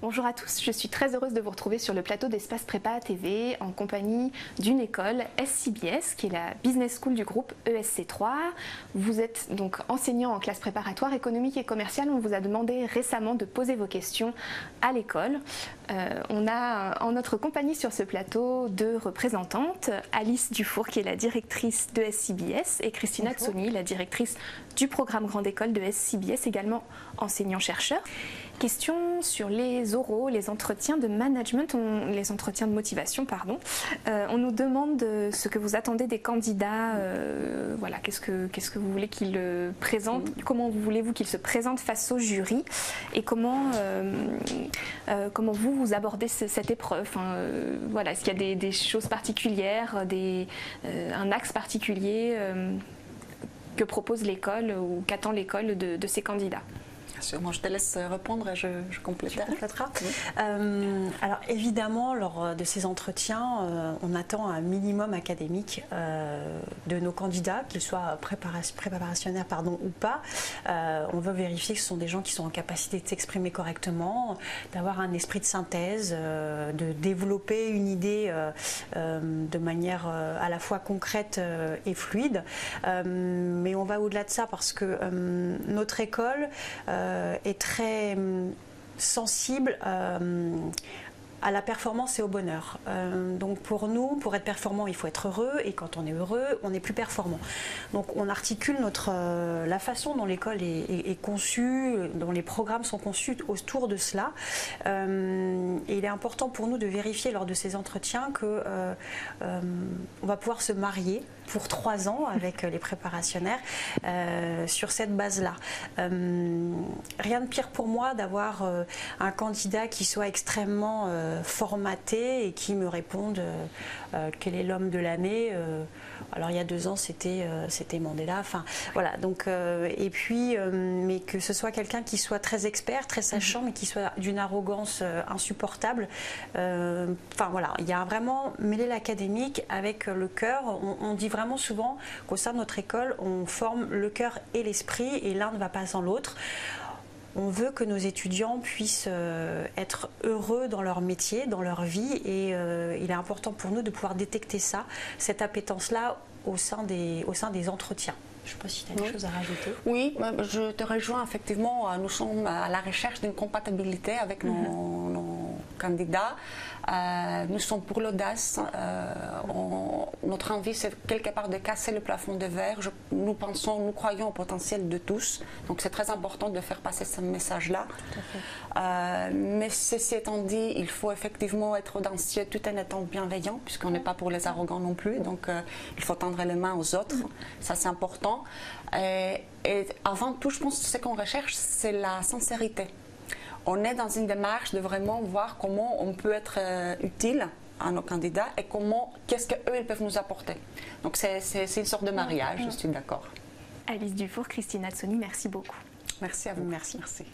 Bonjour à tous, je suis très heureuse de vous retrouver sur le plateau d'Espace Prépa TV en compagnie d'une école SCBS qui est la Business School du groupe ESC3. Vous êtes donc enseignant en classe préparatoire économique et commerciale. On vous a demandé récemment de poser vos questions à l'école. On a en notre compagnie sur ce plateau deux représentantes, Alice Dufour qui est la directrice de SCBS et Christina Tsoni, la directrice du programme Grande École de SCBS, également enseignant-chercheur. Question sur les oraux, les entretiens de management, les entretiens de motivation, pardon. On nous demande ce que vous attendez des candidats. Voilà, qu'est-ce que vous voulez qu'ils présentent, comment voulez-vous qu'ils se présentent face au jury et comment vous abordez cette épreuve. Voilà, est-ce qu'il y a des choses particulières, un axe particulier que propose l'école ou qu'attend l'école de ces candidats? Moi, je te laisse répondre et je compléterai. Oui. Alors évidemment, lors de ces entretiens, on attend un minimum académique de nos candidats, qu'ils soient préparationnaires ou pas. On veut vérifier que ce sont des gens qui sont en capacité de s'exprimer correctement, d'avoir un esprit de synthèse, de développer une idée de manière à la fois concrète et fluide. Mais on va au-delà de ça parce que notre école est très sensible à la performance et au bonheur. Donc pour nous, pour être performant, il faut être heureux, et quand on est heureux, on est plus performant. Donc on articule la façon dont l'école est conçue, dont les programmes sont conçus autour de cela. Et il est important pour nous de vérifier lors de ces entretiens que on va pouvoir se marier pour 3 ans avec les préparationnaires sur cette base-là. Rien de pire pour moi d'avoir un candidat qui soit extrêmement formaté et qui me réponde quel est l'homme de l'année. Alors il y a 2 ans c'était Mandela. Enfin voilà, donc et puis mais que ce soit quelqu'un qui soit très expert, très sachant, mais qui soit d'une arrogance insupportable. Enfin voilà, il y a vraiment mêlé l'académique avec le cœur. On dit vraiment souvent qu'au sein de notre école, on forme le cœur et l'esprit, et l'un ne va pas sans l'autre. On veut que nos étudiants puissent être heureux dans leur métier, dans leur vie, et il est important pour nous de pouvoir détecter ça, cette appétence-là au sein des entretiens. Je ne sais pas si tu as des choses à rajouter. Oui, je te rejoins effectivement. Nous sommes à la recherche d'une compatibilité avec nos candidats. Nous sommes pour l'audace. Notre envie, c'est quelque part de casser le plafond de verre. Nous croyons au potentiel de tous. Donc c'est très important de faire passer ce message-là. Mais ceci étant dit, il faut effectivement être audacieux tout en étant bienveillant, puisqu'on n'est pas pour les arrogants non plus. Donc il faut tendre les mains aux autres. Ça, c'est important. Et avant tout, je pense que ce qu'on recherche, c'est la sincérité. On est dans une démarche de vraiment voir comment on peut être utile à nos candidats et qu'est-ce qu'eux ils peuvent nous apporter. Donc c'est une sorte de mariage, je suis d'accord. Alice Dufour, Christina Tsoni, merci beaucoup. Merci à vous. Merci. Merci.